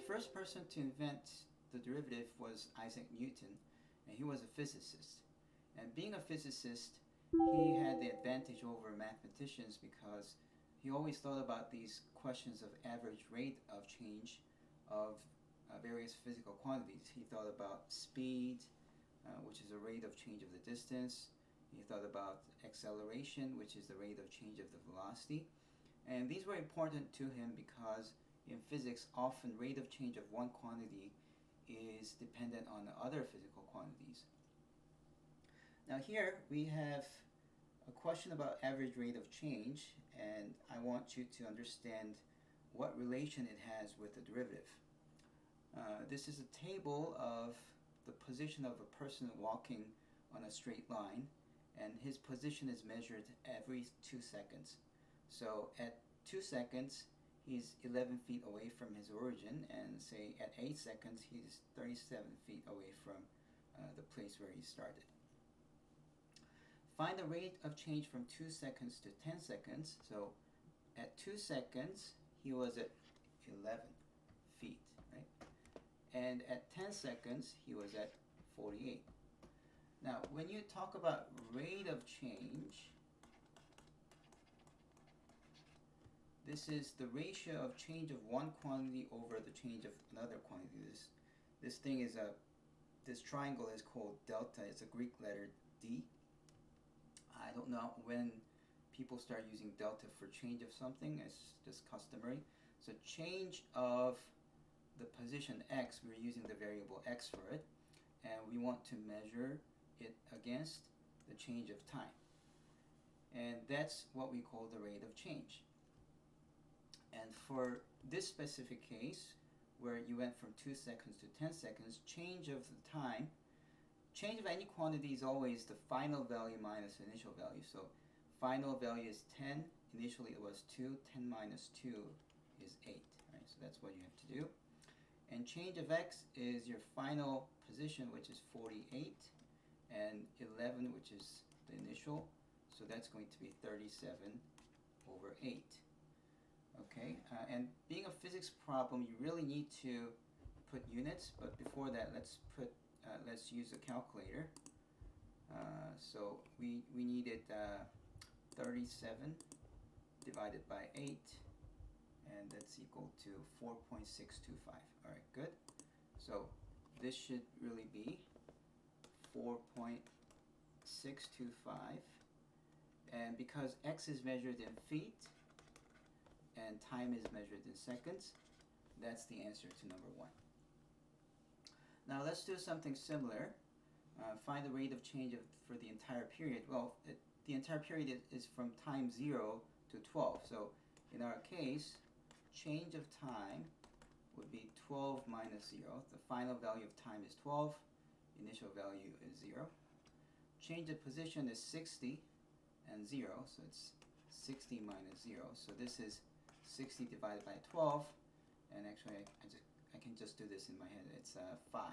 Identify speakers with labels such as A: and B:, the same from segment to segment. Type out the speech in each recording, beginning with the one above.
A: first person to invent the derivative was Isaac Newton, and he was a physicist. And being a physicist, he had the advantage over mathematicians because he always thought about these questions of average rate of change of various physical quantities. He thought about speed, which is the rate of change of the distance. He thought about acceleration, which is the rate of change of the velocity. And these were important to him because in physics, often rate of change of one quantity is dependent on other physical quantities. Now here we have a question about average rate of change, and I want you to understand what relation it has with the derivative. This is a table of the position of a person walking on a straight line, and his position is measured every 2 seconds. So at 2 seconds, he's 11 feet away from his origin, and say at 8 seconds, he's 37 feet away from the place where he started. Find the rate of change from 2 seconds to 10 seconds. So at 2 seconds, he was at 11 feet, right? And at 10 seconds, he was at 48. Now, when you talk about rate of change, this is the ratio of change of one quantity over the change of another quantity. This thing is this triangle is called delta. It's a Greek letter D. I don't know when people start using delta for change of something. It's just customary. So change of the position x, we're using the variable x for it, and we want to measure it against the change of time. And that's what we call the rate of change. And for this specific case, where you went from 2 seconds to 10 seconds, change of the time, change of any quantity is always the final value minus initial value. So final value is 10, initially it was 2, 10 minus 2 is 8, right? So that's what you have to do. And change of x is your final position, which is 48, and 11, which is the initial, so that's going to be 37 over 8. Okay, and being a physics problem, you really need to put units, but before that, let's use a calculator. So we needed 37 divided by 8, and that's equal to 4.625. All right, good. So this should really be 4.625, and because x is measured in feet and time is measured in seconds, that's the answer to number 1. Now let's do something similar. Find the rate of change for the entire period. Well, the entire period is from time 0 to 12. So in our case, change of time would be 12 minus 0. The final value of time is 12. Initial value is 0. Change of position is 60 and 0. So it's 60 minus 0. So this is 60 divided by 12. And actually, I can just do this in my head. It's 5.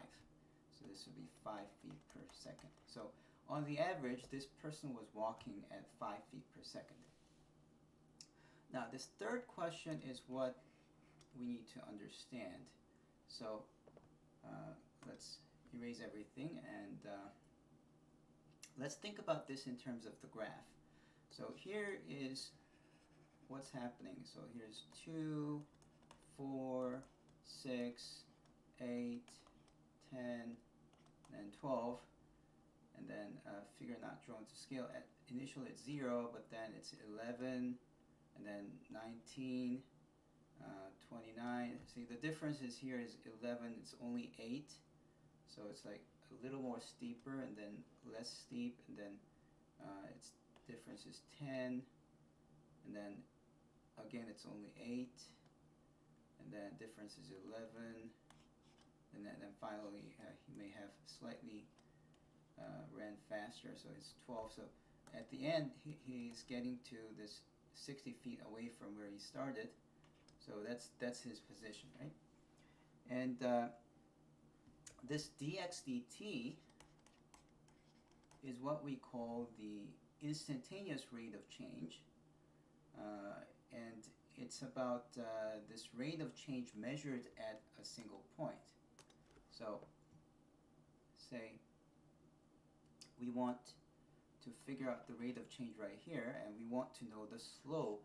A: So this would be 5 feet per second. So on the average, this person was walking at 5 feet per second. Now, this third question is what we need to understand. So let's erase everything, and let's think about this in terms of the graph. So here is what's happening. So here's 2, 4, 6, 8, 10, and 12, and then figure not drawn to scale. At initially it's 0, but then it's 11, and then 19, 29. See, the difference is here is 11, it's only 8, so it's like a little more steeper, and then less steep, and then its difference is 10, and then again it's only 8, and then difference is 11, and then finally he may have slightly ran faster, so it's 12. So at the end he's getting to this 60 feet away from where he started, so that's his position, right? And this dx dt is what we call the instantaneous rate of change, and it's about this rate of change measured at a single point. So say we want to figure out the rate of change right here, and we want to know the slope,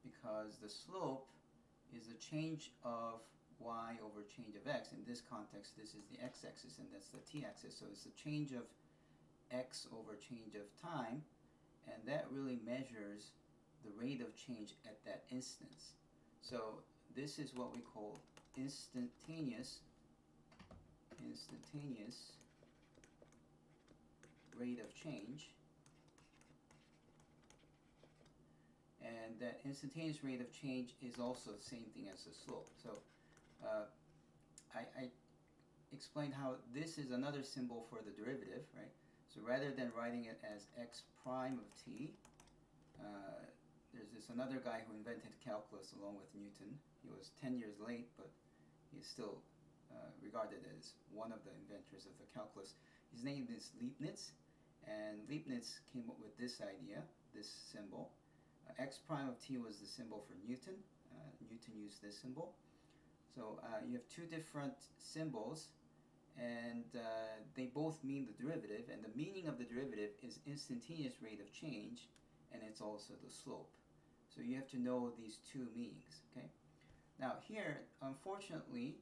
A: because the slope is the change of y over change of x. In this context, this is the x-axis and that's the t-axis, so it's the change of x over change of time, and that really measures the rate of change at that instance. So this is what we call instantaneous rate of change, and that instantaneous rate of change is also the same thing as the slope. So I explained how this is another symbol for the derivative, right? So rather than writing it as x prime of t, there's this another guy who invented calculus along with Newton. He was 10 years late, but he's still regarded as one of the inventors of the calculus. His name is Leibniz, and Leibniz came up with this idea, this symbol. X prime of t was the symbol for Newton. Newton used this symbol. So you have two different symbols, and they both mean the derivative, and the meaning of the derivative is instantaneous rate of change, and it's also the slope. So you have to know these two meanings, okay? Now here, unfortunately,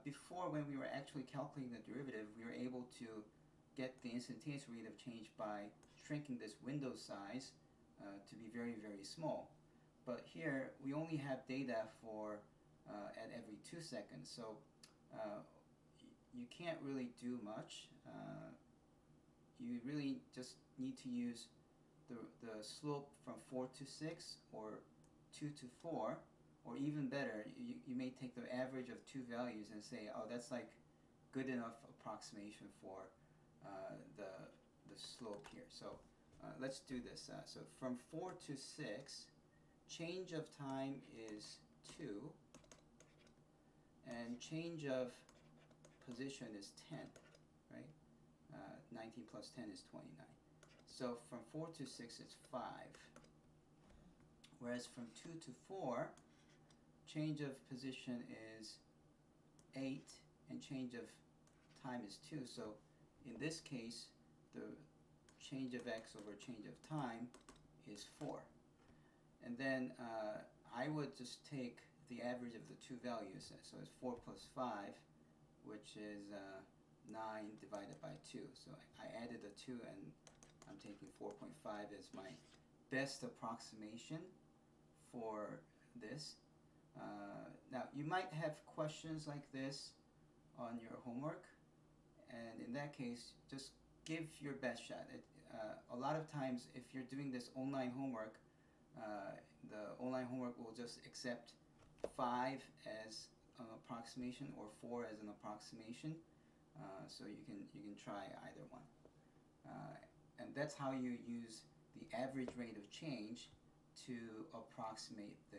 A: before, when we were actually calculating the derivative, we were able to get the instantaneous rate of change by shrinking this window size to be very, very small. But here, we only have data for at every 2 seconds, so you can't really do much. You really just need to use the slope from 4 to 6 or 2 to 4, or even better, you may take the average of two values and say, oh, that's like good enough approximation for the slope here. So let's do this. So from 4 to 6, change of time is 2, and change of position is 10, right? 19 plus 10 is 29. So from 4 to 6 it's 5. Whereas from 2 to 4, change of position is 8 and change of time is 2. So in this case, the change of x over change of time is 4. And then I would just take the average of the two values. So it's 4 plus 5, which is 9 divided by 2. So I added a 2, and I'm taking 4.5 as my best approximation for this. Now, you might have questions like this on your homework, and in that case, just give your best shot. A lot of times, if you're doing this online homework, the online homework will just accept 5 as an approximation or 4 as an approximation, so you can try either one. And that's how you use the average rate of change to approximate the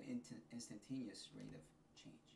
A: instantaneous rate of change.